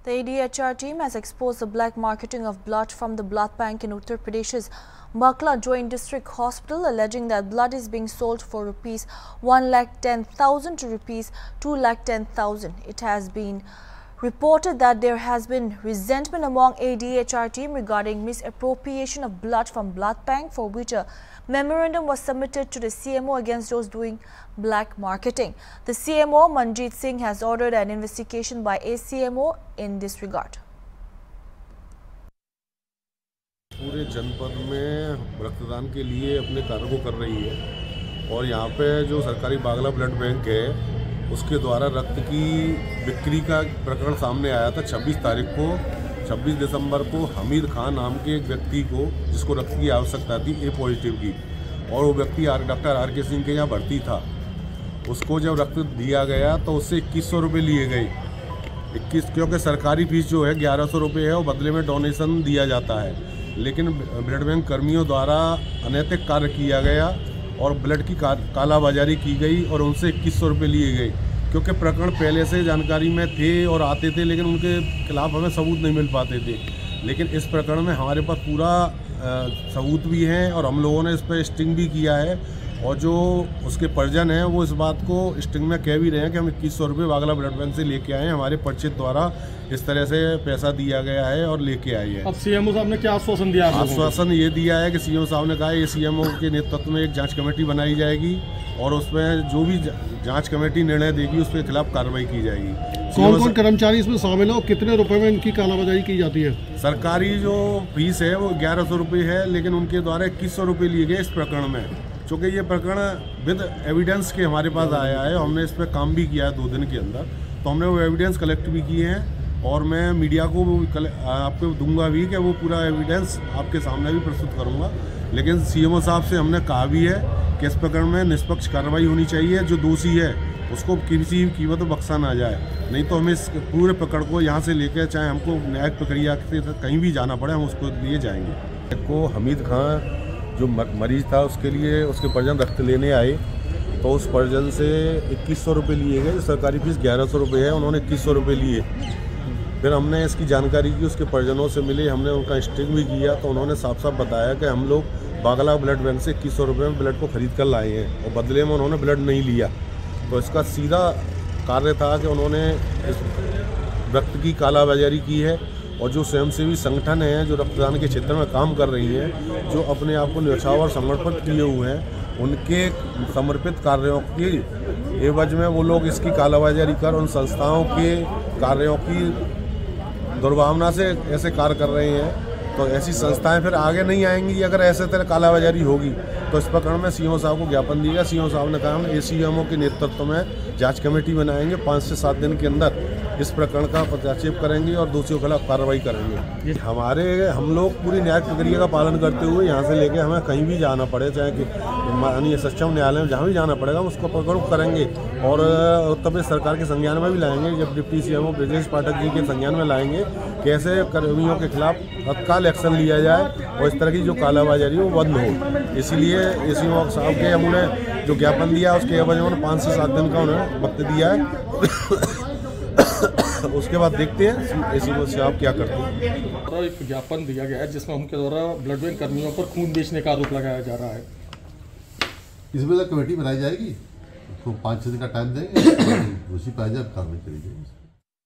The ADHR team has exposed the black marketing of blood from the blood bank in Uttar Pradesh's Makla Joint District Hospital, alleging that blood is being sold for rupees 1,10,000 to rupees 2,10,000. It has been reported that there has been resentment among ADHR team regarding misappropriation of blood from blood bank, for which a memorandum was submitted to the CMO against those doing black marketing. The CMO, Manjeet Singh, has ordered an investigation by ACMO in this regard. पूरे जनपद में रक्तदान के लिए अपने कार्य को कर रही है और यहाँ पे जो सरकारी बागला ब्लड बैंक है उसके द्वारा रक्त की बिक्री का प्रकरण सामने आया था 26 दिसंबर को हमीद खान नाम के एक व्यक्ति को, जिसको रक्त की आवश्यकता थी ए पॉजिटिव की, और वो व्यक्ति डॉक्टर आर के सिंह के यहाँ भर्ती था। उसको जब रक्त दिया गया तो उससे 2100 रुपये लिए गए। क्योंकि सरकारी फीस जो है 1100 रुपये है, वो बदले में डोनेशन दिया जाता है, लेकिन ब्लड बैंक कर्मियों द्वारा अनैतिक कार्य किया गया और ब्लड की कालाबाजारी की गई और उनसे 2100 रुपये लिए गए। क्योंकि प्रकरण पहले से जानकारी में थे और आते थे, लेकिन उनके खिलाफ हमें सबूत नहीं मिल पाते थे। लेकिन इस प्रकरण में हमारे पास पूरा सबूत भी है और हम लोगों ने इस पर स्टिंग भी किया है, और जो उसके परिजन हैं वो इस बात को स्टिंग में कह भी रहे हैं कि हम 2100 रुपये बागला ब्लड बैंक से लेके आए हैं, हमारे परिचित द्वारा इस तरह से पैसा दिया गया है और लेके आए हैं। अब सीएमओ साहब ने क्या आश्वासन दिया? आश्वासन ये दिया है कि सीएम साहब ने कहा है सीएमओ के नेतृत्व में एक जांच कमेटी बनाई जाएगी और उसमें जो भी जांच कमेटी निर्णय देगी उसके खिलाफ कार्रवाई की जाएगी। कौन कौन कर्मचारी इसमें शामिल है और कितने रुपए में इनकी कालाबाजारी की जाती है? सरकारी जो फीस है वो 1100 रुपये है, लेकिन उनके द्वारा 2100 रुपये लिए गए इस प्रकरण में। चूँकि ये प्रकरण विद एविडेंस के हमारे पास आया है, हमने इस पर काम भी किया है 2 दिन के अंदर, तो हमने वो एविडेंस कलेक्ट भी किए हैं और मैं मीडिया को आपको दूंगा भी कि वो पूरा एविडेंस आपके सामने भी प्रस्तुत करूंगा। लेकिन सीएमओ साहब से हमने कहा भी है कि इस प्रकरण में निष्पक्ष कार्रवाई होनी चाहिए, जो दोषी है उसको किसी भी कीमत पर बख्शा ना जाए, नहीं तो हमें इस पूरे प्रकरण को यहाँ से लेकर चाहे हमको न्यायिक प्रक्रिया से कहीं भी जाना पड़े, हम उसको लिए जाएंगे। को हमीद खान जो मरीज था उसके लिए उसके परिजन रक्त लेने आए, तो उस परिजन से 2100 रुपये लिए गए। सरकारी फीस 1100 रुपये है, उन्होंने 2100 रुपये लिए। फिर हमने इसकी जानकारी की, उसके परिजनों से मिले, हमने उनका स्टिंग भी किया, तो उन्होंने साफ साफ बताया कि हम लोग बागला ब्लड बैंक से 2100 रुपये में ब्लड को खरीद कर लाए हैं और बदले में उन्होंने ब्लड नहीं लिया। तो इसका सीधा कार्य था कि उन्होंने इस रक्त की कालाबाजारी की है, और जो स्वयंसेवी संगठन हैं जो रक्तदान के क्षेत्र में काम कर रही हैं, जो अपने आप को न्यौछावर समर्पित किए हुए हैं, उनके समर्पित कार्यों की एवज में वो लोग इसकी कालाबाजारी कर उन संस्थाओं के कार्यों की दुर्भावना से ऐसे कार्य कर रहे हैं। तो ऐसी संस्थाएं फिर आगे नहीं आएंगी अगर ऐसे तरह कालाबाजारी होगी। तो इस प्रकरण में सीएमओ साहब को ज्ञापन दिया। सीएमओ साहब ने कहा हम एसीएमओ के नेतृत्व में जांच कमेटी बनाएंगे, 5 से 7 दिन के अंदर इस प्रकरण का पदक्षेप करेंगे और दोषियों के खिलाफ कार्रवाई करेंगे। हम लोग पूरी न्यायिक प्रक्रिया का पालन करते हुए यहाँ से लेके हमें कहीं भी जाना पड़े, चाहे कि माननीय सक्षम न्यायालय में जहाँ भी जाना पड़ेगा हम उसको पकड़ करेंगे और उत्तर प्रदेश सरकार के संज्ञान में भी लाएंगे। जब डिप्टी सीएमओ ब्रजेश पाठक जी के संज्ञान में लाएंगे कैसे कर्मियों के खिलाफ तत्काल एक्शन लिया जाए और इस तरह की जो कालाबाजारी वो बंद हो। इसीलिए एसीएमओ साहब के हमने जो ज्ञापन दिया उसके एवज में 5 से 7 दिन का उन्होंने वक्त दिया है। उसके बाद देखते हैं एसीएमओ साहब क्या करते हैं। तो एक ज्ञापन दिया गया है जिसमें उनके द्वारा ब्लड बैंक कर्मियों पर खून बेचने का आरोप लगाया जा रहा है। इसमें कमेटी बनाई जाएगी, तो 5-6 दिन का टाइम देंगे, दोषी पाया जाए कार्रवाई करी जाएगी।